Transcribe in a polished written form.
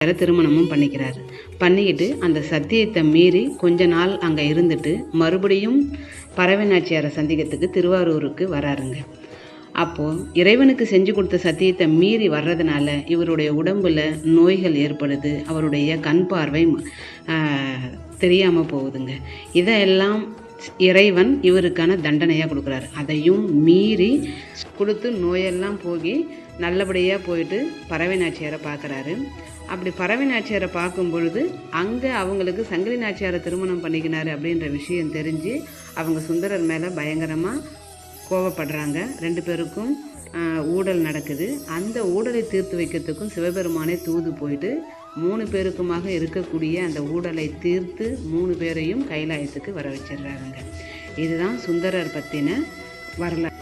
திருமணமும் பண்ணிக்கிறாரு. பண்ணிக்கிட்டு அந்த சத்தியத்தை மீறி கொஞ்ச நாள் அங்கே இருந்துட்டு மறுபடியும் பறவை நாச்சியாரை சந்திக்கிறதுக்கு திருவாரூருக்கு வராருங்க. அப்போது இறைவனுக்கு செஞ்சு கொடுத்த சத்தியத்தை மீறி வர்றதுனால இவருடைய உடம்பில் நோய்கள் ஏற்படுது. அவருடைய கண் பார்வை தெரியாமல் போகுதுங்க. இதையெல்லாம் இறைவன் இவருக்கான தண்டனையாக கொடுக்குறாரு. அதையும் மீறி கொடுத்து நோயெல்லாம் போகி நல்லபடியாக போயிட்டு பறவை நாச்சியாரை பார்க்குறாரு. அப்படி பறவை நாச்சியாரை பார்க்கும் பொழுது அங்கே அவங்களுக்கு சங்கிலி நாச்சியாரை திருமணம் பண்ணிக்கினாரு அப்படின்ற விஷயம் தெரிஞ்சு அவங்க சுந்தரர் மேலே பயங்கரமாக கோவப்படுறாங்க. 2 பேருக்கும் ஊடல் நடக்குது. அந்த ஊடலை தீர்த்து வைக்கிறதுக்கும் சிவபெருமானே தூது போயிட்டு 3 பேருக்குமாக இருக்கக்கூடிய அந்த ஊடலை தீர்த்து 3 பேரையும் கைலாயத்துக்கு வர வச்சிடுறாருங்க. இதுதான் சுந்தரர் பற்றின வரலாறு.